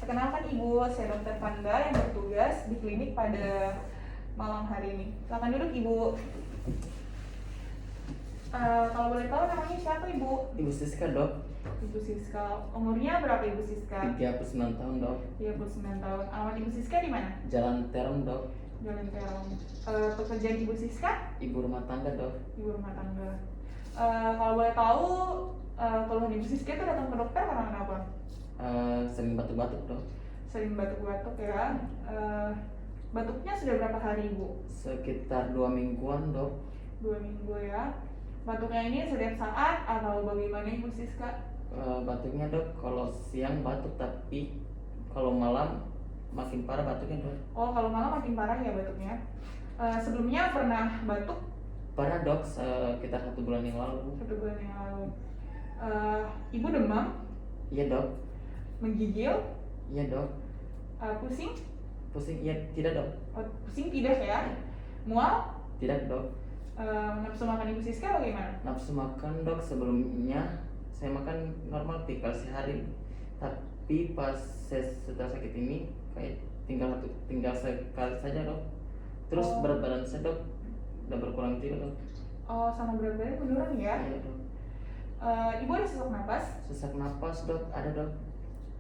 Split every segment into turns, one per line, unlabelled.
Perkenalkan Ibu, saya Dr. Panda yang bertugas di klinik pada malam hari ini. Silakan duduk Ibu. Kalau boleh tahu namanya siapa Ibu?
Ibu Siska, Dok.
Ibu Siska. Umurnya berapa Ibu Siska?
39 tahun, Dok.
39 tahun. Alamat Ibu Siska di mana?
Jalan Terong, Dok.
Jalan Terong. Pekerjaan Ibu Siska?
Ibu rumah tangga, Dok.
Ibu rumah tangga. Kalau boleh tahu, keluhan Ibu Siska itu datang ke dokter karena kenapa?
Sering batuk-batuk, Dok.
Sering batuk-batuk ya. Batuknya sudah berapa hari Ibu?
Sekitar 2 mingguan, Dok.
2 minggu ya. Batuknya ini setiap saat atau bagaimana Ibu Siska?
Batuknya, Dok, kalau siang batuk, tapi kalau malam makin parah batuknya, Dok.
Oh, kalau malam makin parah ya batuknya. Sebelumnya pernah batuk?
Parah, Dok, sekitar 1 bulan yang lalu.
1 bulan yang lalu. Ibu demam?
Iya, Dok.
Menggigil?
Iya, Dok.
Pusing?
Pusing? Iya, tidak, Dok.
Oh, pusing tidak ya? Mual?
Tidak, Dok.
Nafsu makan Ibu Siska bagaimana?
Nafsu makan, Dok, sebelumnya saya makan normal 3 kali sehari, tapi pas setelah sakit ini kayak tinggal sekali saja, Dok. Terus
Oh.
berat badan saya, Dok, udah berkurang juga, Dok.
Oh, sama berat badan menurun ya?
Iya, Dok.
Ibu ada sesak napas?
Sesak napas, Dok, ada, Dok.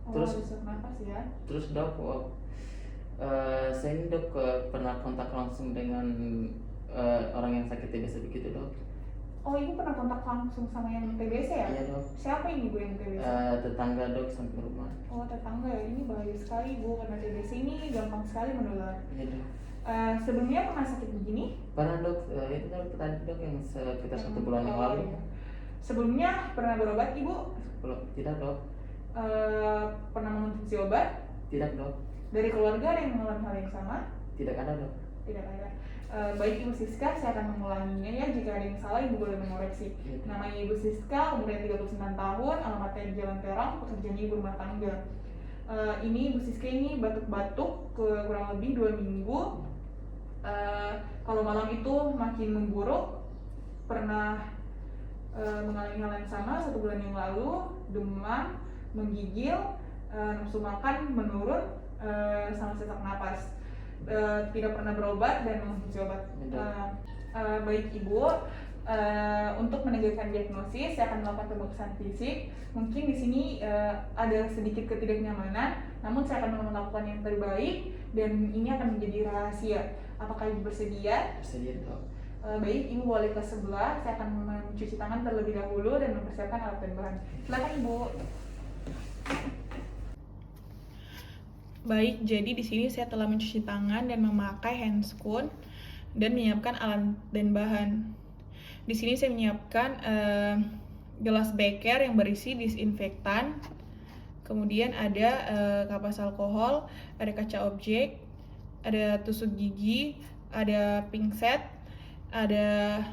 Oh,
Terus-
ada sesak napas ya?
Terus, Dok, saya ini, Dok, pernah kontak langsung dengan orang yang sakit TBC begitu, Dok.
Oh, Ibu pernah kontak langsung sama yang TBC ya?
Iya, Dok.
Siapa ini Bu yang TBC?
Tetangga, Dok, samping rumah.
Oh, tetangga ya, ini bahaya sekali Bu, karena TBC ini gampang sekali menular.
Iya, Dok.
Sebelumnya pernah sakit begini?
Pernah, Dok. Itu, Dok, tadi, Dok, yang sekitar 1 bulan yang
Oh,
lalu.
iya. Sebelumnya pernah berobat Ibu?
Belum, tidak, Dok.
Pernah mengonsumsi obat?
Tidak, Dok.
Dari keluarga ada yang mengalami hal yang sama?
Tidak ada, Dok.
Tidak ada. Baik Ibu Siska, saya akan mengulanginya ya. Jika ada yang salah Ibu boleh mengoreksi.
Iya.
Namanya Ibu Siska, umurnya 39 tahun, alamatnya di Jalan Terong, pekerjaannya ibu rumah tangga. Ini Ibu Siska ini batuk-batuk kurang lebih 2 minggu. Kalau malam itu makin memburuk, pernah mengalami hal yang sama 1 bulan yang lalu, demam, menggigil, nafsu makan menurun, sama sesak napas. Tidak pernah berobat dan mengonsumsi obat. Baik Ibu, untuk menegakkan diagnosis saya akan melakukan pemeriksaan fisik. Mungkin di sini ada sedikit ketidaknyamanan, namun saya akan melakukan yang terbaik dan ini akan menjadi rahasia. Apakah Ibu bersedia?
Bersedia, Dok.
Baik, Ibu boleh ke sebelah. Saya akan mencuci tangan terlebih dahulu dan mempersiapkan alat dan bahan. Silakan Ibu. Baik, jadi di sini saya telah mencuci tangan dan memakai handscoon dan menyiapkan alat dan bahan. Di sini saya menyiapkan gelas beker yang berisi disinfektan, kemudian ada kapas alkohol, ada kaca objek, ada tusuk gigi, ada pingset, ada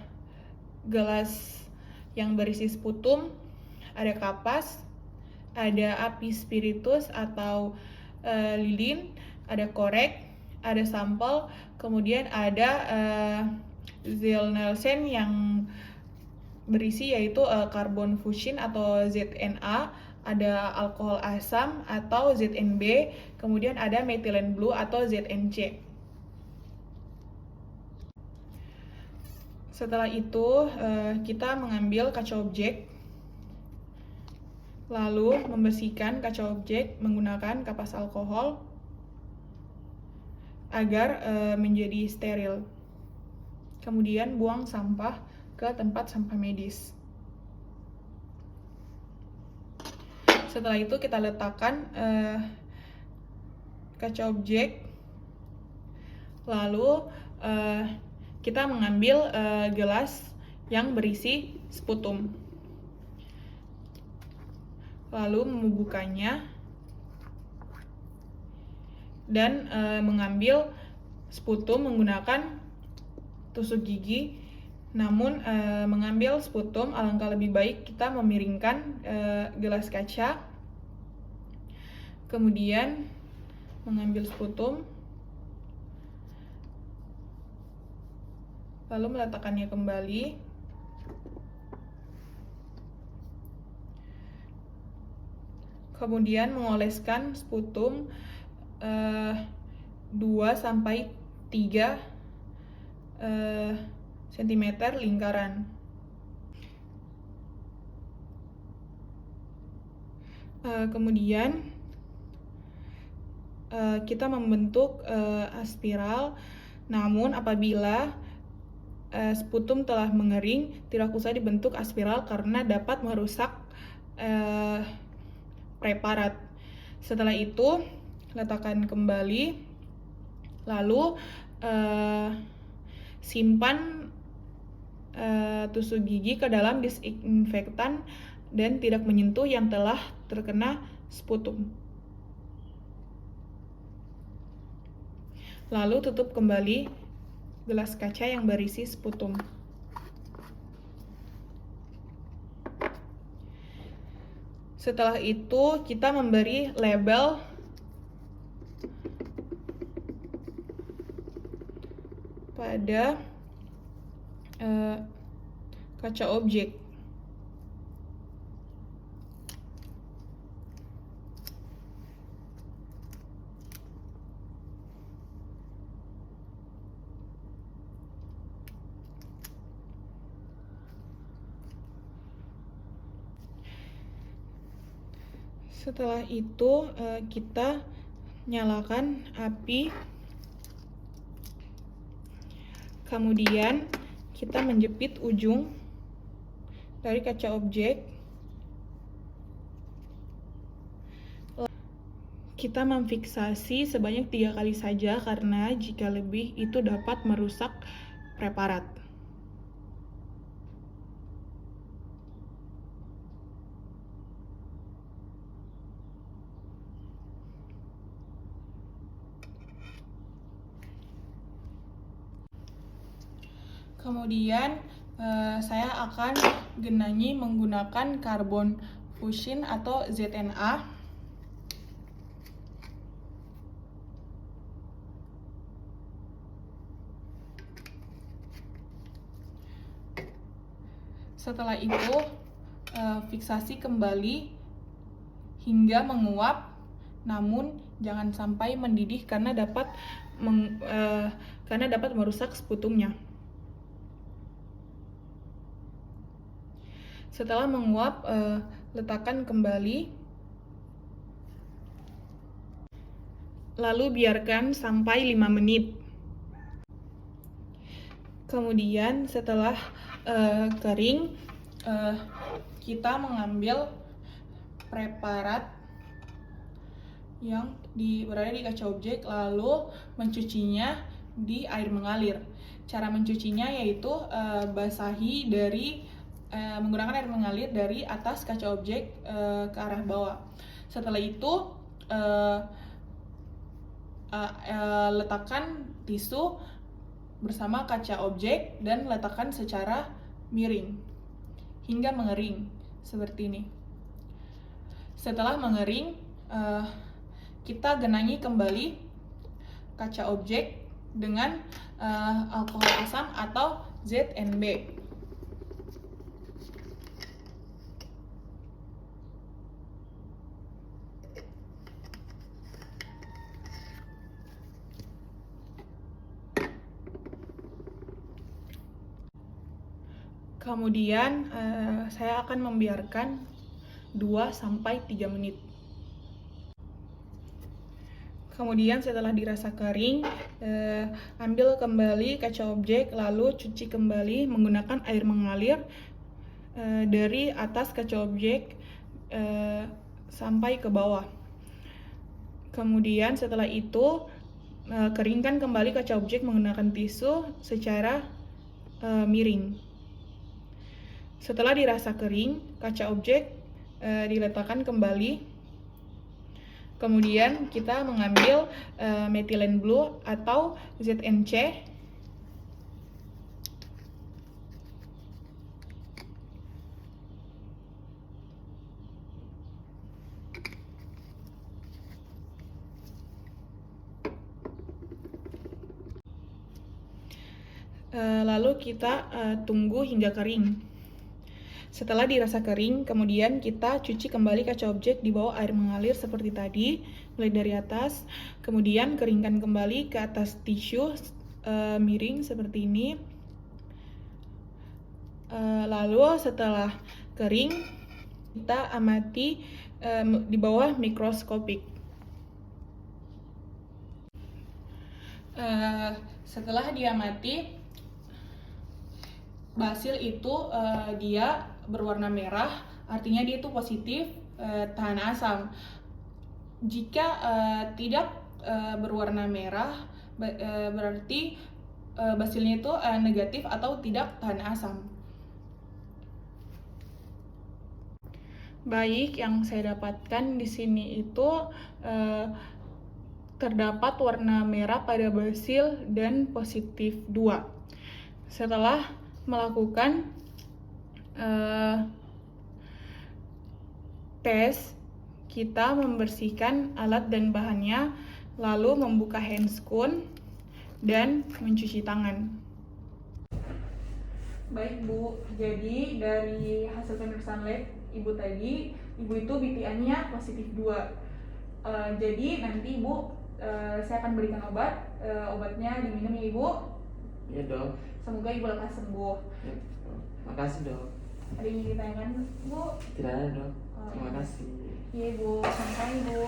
gelas yang berisi sputum, ada kapas, ada api spiritus atau lilin, ada korek, ada sampel, kemudian ada Zell-Nielsen yang berisi yaitu karbon fuchsin atau ZNA, ada alkohol asam atau ZNB, kemudian ada methylene blue atau ZNC. Setelah itu kita mengambil kaca objek, lalu membersihkan kaca objek menggunakan kapas alkohol agar menjadi steril. Kemudian buang sampah ke tempat sampah medis. Setelah itu kita letakkan kaca objek, lalu kita mengambil gelas yang berisi sputum, lalu membukanya dan mengambil sputum menggunakan tusuk gigi. Namun mengambil sputum alangkah lebih baik kita memiringkan gelas kaca, kemudian mengambil sputum, lalu meletakkannya kembali. Kemudian mengoleskan sputum 2-3 cm lingkaran. Kemudian kita membentuk aspiral, namun apabila sputum telah mengering, tidak usah dibentuk aspiral karena dapat merusak preparat. Setelah itu, letakkan kembali, lalu simpan tusuk gigi ke dalam disinfektan dan tidak menyentuh yang telah terkena sputum. Lalu tutup kembali gelas kaca yang berisi sputum. Setelah itu, kita memberi label pada kaca objek. Setelah itu kita nyalakan api, kemudian kita menjepit ujung dari kaca objek. Kita memfiksasi sebanyak 3 kali saja karena jika lebih itu dapat merusak preparat. Kemudian saya akan genangi menggunakan karbon fusin atau ZNA. Setelah itu fiksasi kembali hingga menguap, namun jangan sampai mendidih karena dapat merusak sputumnya. Setelah menguap, letakkan kembali, lalu biarkan sampai 5 menit. Kemudian setelah kering, kita mengambil preparat yang berada di kaca objek, lalu mencucinya di air mengalir. Cara mencucinya yaitu basahi menggunakan air mengalir dari atas kaca objek ke arah bawah. Setelah itu letakkan tisu bersama kaca objek dan letakkan secara miring hingga mengering seperti ini. Setelah mengering, kita genangi kembali kaca objek dengan alkohol asam atau ZNB. Kemudian saya akan membiarkan 2-3 menit. Kemudian setelah dirasa kering, ambil kembali kaca objek, lalu cuci kembali menggunakan air mengalir dari atas kaca objek sampai ke bawah. Kemudian setelah itu keringkan kembali kaca objek menggunakan tisu secara miring. Setelah dirasa kering, kaca objek diletakkan kembali. Kemudian kita mengambil methylene blue atau ZNC. Lalu kita tunggu hingga kering. Setelah dirasa kering, kemudian kita cuci kembali kaca objek di bawah air mengalir seperti tadi, mulai dari atas. Kemudian keringkan kembali ke atas tisu miring seperti ini. Lalu setelah kering, kita amati di bawah mikroskopik. Setelah diamati, basil itu dia berwarna merah, artinya dia itu positif, tahan asam. Jika tidak berwarna merah, berarti basilnya itu negatif atau tidak tahan asam. Baik, yang saya dapatkan di sini itu terdapat warna merah pada basil dan positif 2. Setelah melakukan tes, kita membersihkan alat dan bahannya, lalu membuka handscoon dan mencuci tangan. Baik Bu, jadi dari hasil pemeriksaan lab Ibu tadi, Ibu itu BPA-nya positif 2. Jadi nanti Ibu, saya akan berikan obatnya diminum ya Ibu.
Iya dok.
Semoga Ibu lekas sembuh.
Ya, makasih dok.
Ada yang ditanyakan Bu?
Tidak ada dok. Terima kasih.
Iya Ibu, sampai Ibu.